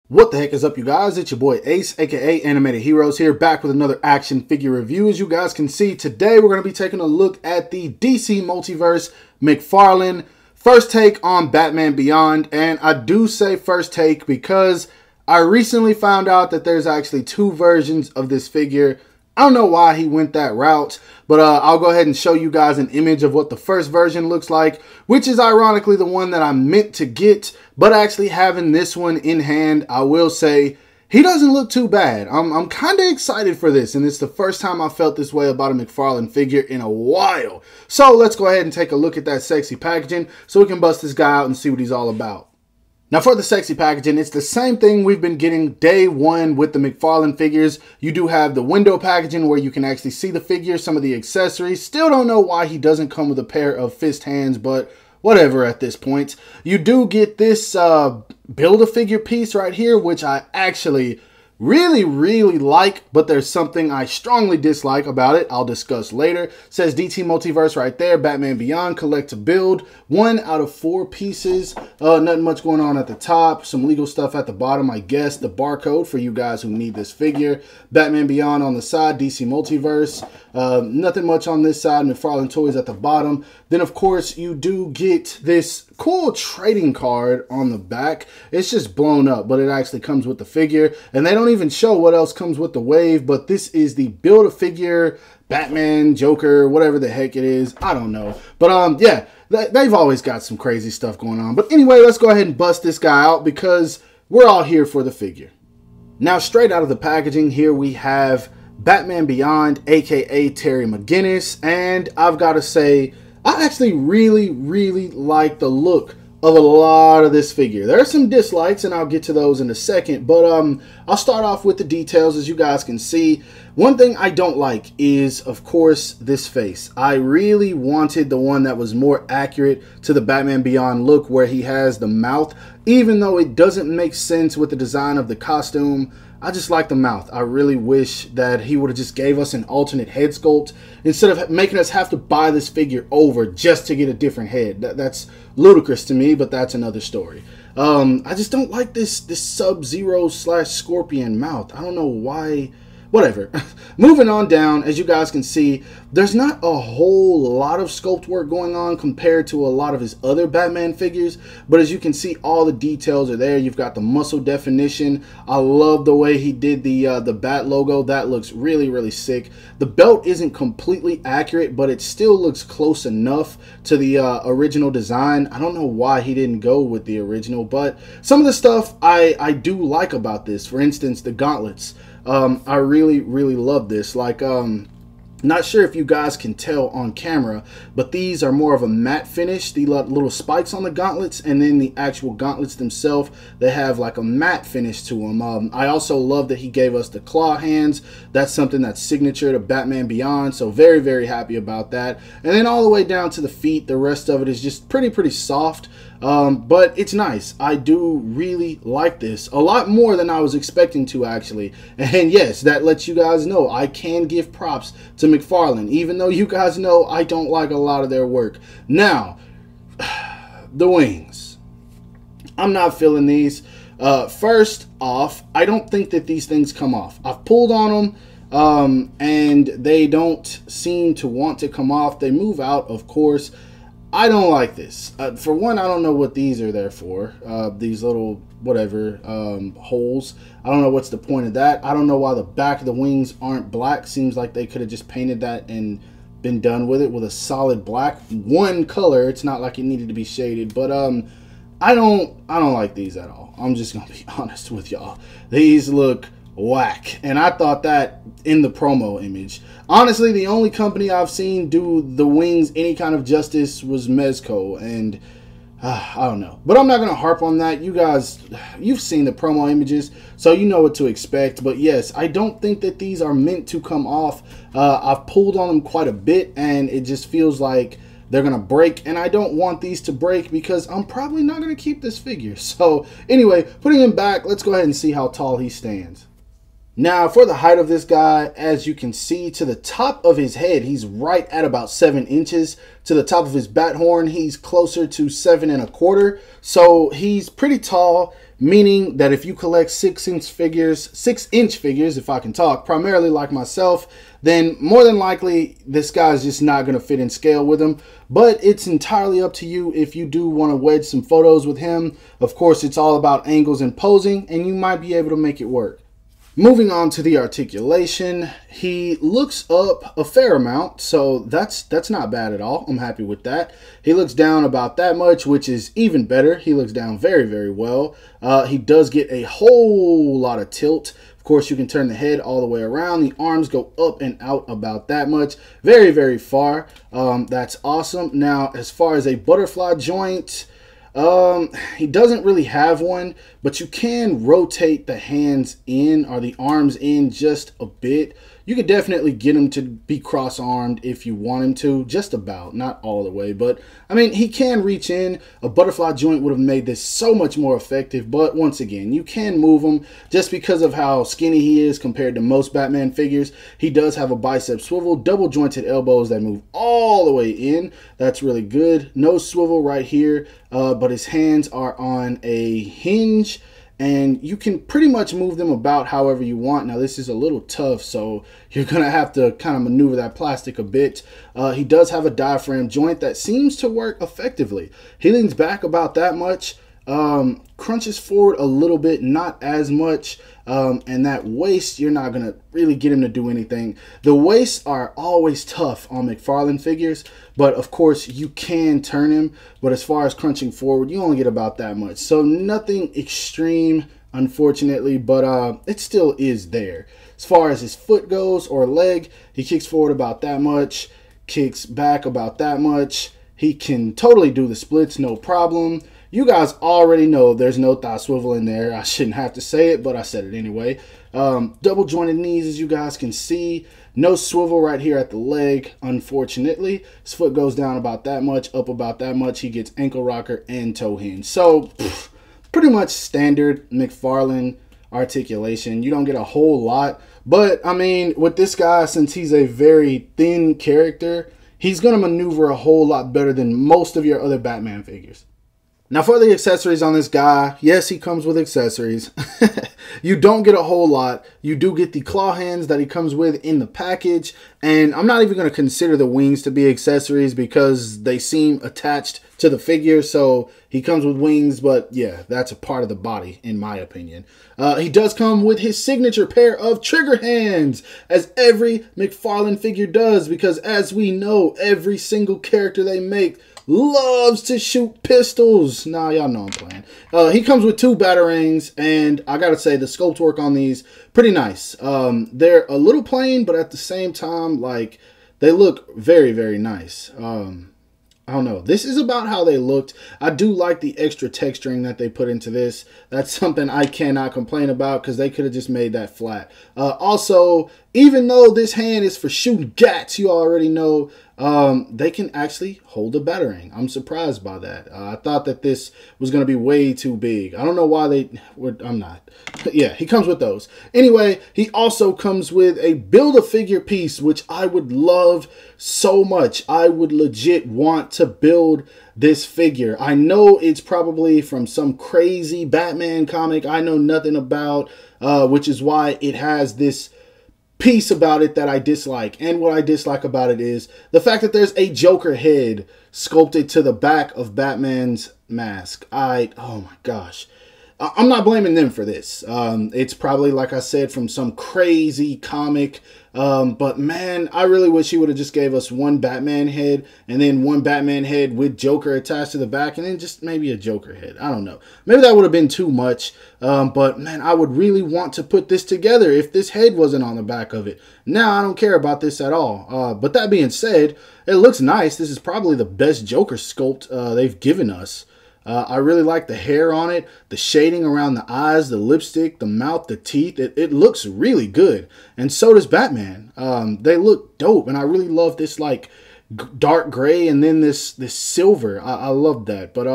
What the heck is up, you guys? It's your boy Ace, aka Animated Heroes, here back with another action figure review. As you guys can see, today we're going to be taking a look at the DC Multiverse McFarlane first take on Batman Beyond. And I do say first take because I recently found out that there's actually two versions of this figure. I don't know why he went that route, but I'll go ahead and show you guys an image of what the first version looks like, which is ironically the one that I meant to get, but actually having this one in hand, I will say he doesn't look too bad. I'm kind of excited for this, and it's the first time I felt this way about a McFarlane figure in a while. So let's go ahead and take a look at that sexy packaging so we can bust this guy out and see what he's all about. Now for the sexy packaging, it's the same thing we've been getting day one with the McFarlane figures. You do have the window packaging where you can actually see the figure, some of the accessories. Still don't know why he doesn't come with a pair of fist hands, but whatever at this point. You do get this Build-A-Figure piece right here, which I actually really like, but there's something I strongly dislike about it. I'll discuss later. It says DT Multiverse right there, Batman Beyond, collect to build. 1 out of 4 pieces. Nothing much going on at the top. Some legal stuff at the bottom, I guess. The barcode for you guys who need this figure. Batman Beyond on the side, DC Multiverse. Nothing much on this side. McFarlane Toys at the bottom. Then, of course, you do get this cool trading card on the back. It's just blown up, but it actually comes with the figure. And they don't even show what else comes with the wave, but this is the Build-A-Figure Batman, Joker, whatever the heck it is. I don't know. But yeah, they've always got some crazy stuff going on. But anyway, let's go ahead and bust this guy out because we're all here for the figure. Now, straight out of the packaging, here we have Batman Beyond, aka Terry McGinnis, and I've got to say, I actually really like the look of a lot of this figure. There are some dislikes, and I'll get to those in a second, but I'll start off with the details. As you guys can see, one thing I don't like is, of course, this face. I really wanted the one that was more accurate to the Batman Beyond look, where he has the mouth, even though it doesn't make sense with the design of the costume. I just like the mouth. I really wish that he would have just gave us an alternate head sculpt instead of making us have to buy this figure over just to get a different head. That's ludicrous to me, but that's another story. I just don't like this Sub-Zero / Scorpion mouth. I don't know why. Whatever. Moving on down, as you guys can see, there's not a whole lot of sculpt work going on compared to a lot of his other Batman figures, but as you can see, all the details are there. You've got the muscle definition. I love the way he did the bat logo. That looks really sick. The belt isn't completely accurate, but it still looks close enough to the original design. I don't know why he didn't go with the original, but some of the stuff I do like about this. For instance, the gauntlets. I really love this. Like, not sure if you guys can tell on camera, but these are more of a matte finish. The little spikes on the gauntlets, and then the actual gauntlets themselves, they have like a matte finish to them. I also love that he gave us the claw hands. That's something that's signature to Batman Beyond, so very happy about that. And then all the way down to the feet, the rest of it is just pretty soft. But it's nice. I do really like this a lot more than I was expecting to, actually. And yes, that lets you guys know I can give props to McFarlane, even though you guys know I don't like a lot of their work. Now, the wings. I'm not feeling these. First off, I don't think that these things come off. I've pulled on them, and they don't seem to want to come off. They move out, of course. I don't like this. For one, I don't know what these are there for. These little, whatever, holes. I don't know what's the point of that. I don't know why the back of the wings aren't black. Seems like they could have just painted that and been done with it with a solid black. One color. It's not like it needed to be shaded. But I don't like these at all. I'm just going to be honest with y'all. These look whack, and I thought that in the promo image. Honestly, the only company I've seen do the wings any kind of justice was Mezco, and I don't know. But I'm not going to harp on that. You guys, you've seen the promo images, so you know what to expect. But yes, I don't think that these are meant to come off. I've pulled on them quite a bit, and it just feels like they're going to break, and I don't want these to break because I'm probably not going to keep this figure. So anyway, putting him back, let's go ahead and see how tall he stands. Now, for the height of this guy, as you can see, to the top of his head, he's right at about 7 inches. To the top of his bat horn, he's closer to 7 1/4. So he's pretty tall, meaning that if you collect 6-inch figures, if I can talk, primarily like myself, then more than likely this guy's just not going to fit in scale with him. But it's entirely up to you if you do want to wedge some photos with him. Of course, it's all about angles and posing, and you might be able to make it work. Moving on to the articulation, he looks up a fair amount, so that's not bad at all. I'm happy with that. He looks down about that much, which is even better. He looks down very, very well. He does get a whole lot of tilt. Of course, you can turn the head all the way around. The arms go up and out about that much. Very, very far. That's awesome. Now, as far as a butterfly joint, he doesn't really have one, but you can rotate the hands in or the arms in just a bit. You could definitely get him to be cross-armed if you want him to, just about, not all the way. But, I mean, he can reach in. A butterfly joint would have made this so much more effective. But, once again, you can move him just because of how skinny he is compared to most Batman figures. He does have a bicep swivel, double-jointed elbows that move all the way in. That's really good. No swivel right here, but his hands are on a hinge. And you can pretty much move them about however you want. Now, this is a little tough, so you're going to have to kind of maneuver that plastic a bit. He does have a diaphragm joint that seems to work effectively. He leans back about that much, crunches forward a little bit, not as much. And that waist, you're not going to really get him to do anything. The waists are always tough on McFarlane figures, but of course you can turn him. But as far as crunching forward, you only get about that much. So nothing extreme, unfortunately, but it still is there. As far as his foot goes or leg, he kicks forward about that much, kicks back about that much. He can totally do the splits, no problem. You guys already know there's no thigh swivel in there. I shouldn't have to say it, but I said it anyway. Double jointed knees, as you guys can see. No swivel right here at the leg, unfortunately. His foot goes down about that much, up about that much. He gets ankle rocker and toe hinge. So, pretty much standard McFarlane articulation. You don't get a whole lot. But, I mean, with this guy, since he's a very thin character, he's going to maneuver a whole lot better than most of your other Batman figures. Now, for the accessories on this guy, yes, he comes with accessories. You don't get a whole lot. You do get the claw hands that he comes with in the package. And I'm not even going to consider the wings to be accessories because they seem attached to the figure. So he comes with wings, but yeah, that's a part of the body, in my opinion. He does come with his signature pair of trigger hands, as every McFarlane figure does, because as we know, every single character they make loves to shoot pistols. Nah, y'all know I'm playing. He comes with 2 batarangs, and I gotta say, the sculpt work on these, pretty nice. They're a little plain, but at the same time, like, they look very, very nice. I don't know. This is about how they looked. I do like the extra texturing that they put into this. That's something I cannot complain about because they could have just made that flat. Also, even though this hand is for shooting gats, you already know, they can actually hold a batarang. I'm surprised by that. I thought that this was going to be way too big. I don't know why they would. I'm not. Yeah, he comes with those. Anyway, he also comes with a Build-A-Figure piece, which I would love so much. I would legit want to build this figure. I know it's probably from some crazy Batman comic I know nothing about, which is why it has this piece about it that I dislike. And what I dislike about it is the fact that there's a Joker head sculpted to the back of Batman's mask. Oh my gosh. I'm not blaming them for this. It's probably, like I said, from some crazy comic. But man, I really wish he would have just gave us one Batman head and then one Batman head with Joker attached to the back and then just maybe a Joker head. I don't know. Maybe that would have been too much. But man, I would really want to put this together if this head wasn't on the back of it. Now, I don't care about this at all. But that being said, it looks nice. This is probably the best Joker sculpt they've given us. I really like the hair on it, the shading around the eyes, the lipstick, the mouth, the teeth. It looks really good. And so does Batman. They look dope. And I really love this like dark gray and then this silver. I love that. But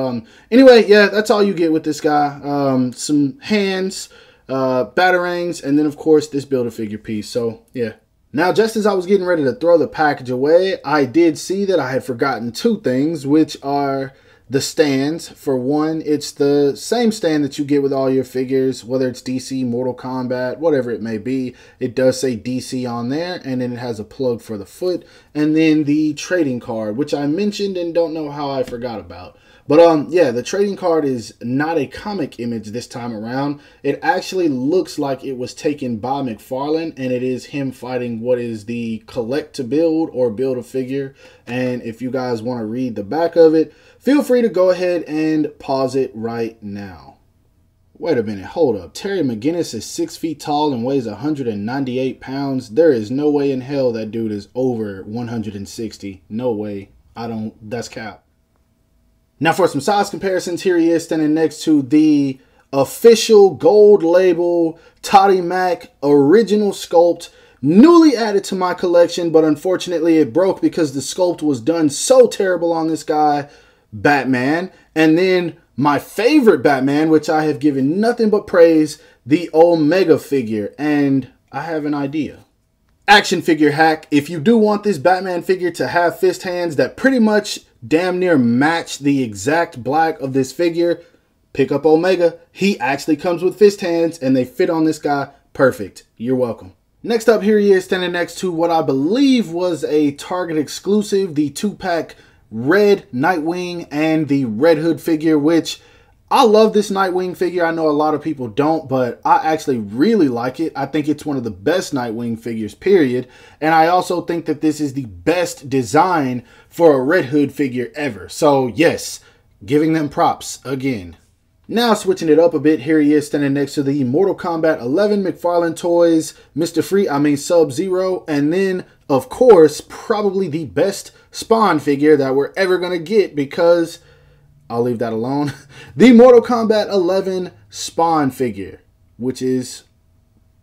anyway, yeah, that's all you get with this guy. Some hands, batarangs, and then of course this Build-A-Figure piece. So yeah. Now, just as I was getting ready to throw the package away, I did see that I had forgotten two things, which are the stands. For one, it's the same stand that you get with all your figures, whether it's DC, Mortal Kombat, whatever it may be. It does say DC on there, and then it has a plug for the foot, and then the trading card, which I mentioned and don't know how I forgot about. But yeah, the trading card is not a comic image this time around. It actually looks like it was taken by McFarlane, and it is him fighting what is the collect to build or Build-A-Figure. And if you guys want to read the back of it, feel free to go ahead and pause it right now. Wait a minute, hold up. Terry McGinnis is 6 feet tall and weighs 198 pounds. There is no way in hell that dude is over 160. No way. That's cap. Now for some size comparisons, here he is standing next to the official gold label Toddy Mac original sculpt, newly added to my collection, but unfortunately it broke because the sculpt was done so terrible on this guy, Batman. And then my favorite Batman, which I have given nothing but praise, the Omega figure. And I have an idea. Action figure hack. If you do want this Batman figure to have fist hands that pretty much damn near match the exact black of this figure, pick up Omega. He actually comes with fist hands and they fit on this guy perfect. You're welcome. Next up, here he is standing next to what I believe was a Target exclusive, the 2-pack red Nightwing and the Red Hood figure, which I love this Nightwing figure. I know a lot of people don't, but I actually really like it. I think it's one of the best Nightwing figures, period. And I also think that this is the best design for a Red Hood figure ever. So yes, giving them props again. Now switching it up a bit, here he is standing next to the Mortal Kombat 11 McFarlane Toys, Sub-Zero, and then, of course, probably the best Spawn figure that we're ever going to get, because I'll leave that alone. The Mortal Kombat 11 Spawn figure, which is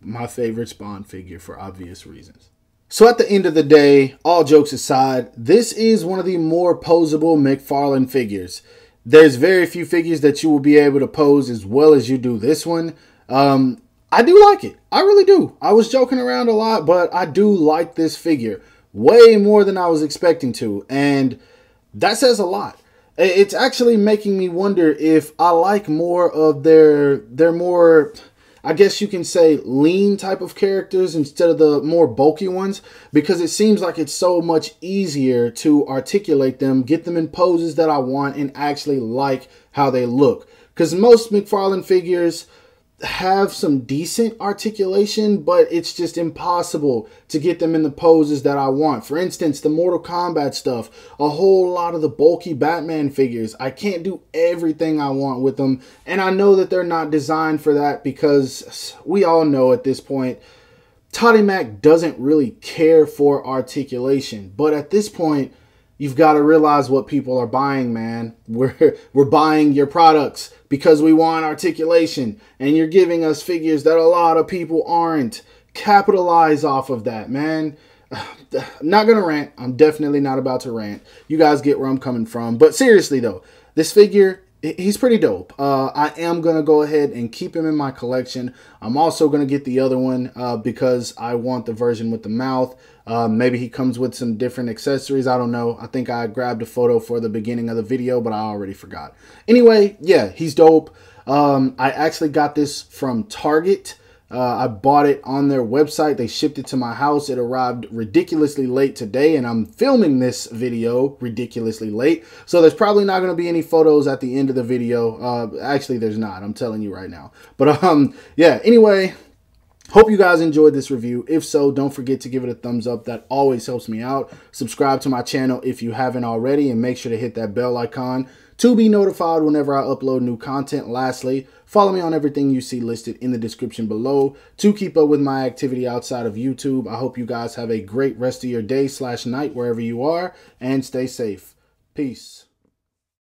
my favorite Spawn figure for obvious reasons. So at the end of the day, all jokes aside, this is one of the more posable McFarlane figures. There's very few figures that you will be able to pose as well as you do this one. I do like it. I really do. I was joking around a lot, but I do like this figure way more than I was expecting to. And that says a lot. It's actually making me wonder if I like more of their more, I guess you can say, lean type of characters instead of the more bulky ones, because it seems like it's so much easier to articulate them, get them in poses that I want, and actually like how they look. Because most McFarlane figures have some decent articulation, but it's just impossible to get them in the poses that I want. For instance, the Mortal Kombat stuff, a whole lot of the bulky Batman figures, I can't do everything I want with them, and I know that they're not designed for that, because we all know at this point Toddy Mac doesn't really care for articulation. But at this point, you've got to realize what people are buying, man. We're buying your products because we want articulation, and you're giving us figures that a lot of people aren't. Capitalize off of that, man. I'm not gonna rant. I'm definitely not about to rant. You guys get where I'm coming from. But seriously though, this figure, he's pretty dope. I am going to go ahead and keep him in my collection. I'm also going to get the other one because I want the version with the mouth. Maybe he comes with some different accessories. I don't know. I think I grabbed a photo for the beginning of the video, but I already forgot. Anyway, yeah, he's dope. I actually got this from Target. I bought it on their website. They shipped it to my house. It arrived ridiculously late today, and I'm filming this video ridiculously late. So there's probably not going to be any photos at the end of the video. Actually, there's not. I'm telling you right now. But yeah, anyway, hope you guys enjoyed this review. If so, don't forget to give it a thumbs up. That always helps me out. Subscribe to my channel if you haven't already, and make sure to hit that bell icon to be notified whenever I upload new content. Lastly, follow me on everything you see listed in the description below to keep up with my activity outside of YouTube. I hope you guys have a great rest of your day / night wherever you are, and stay safe. Peace.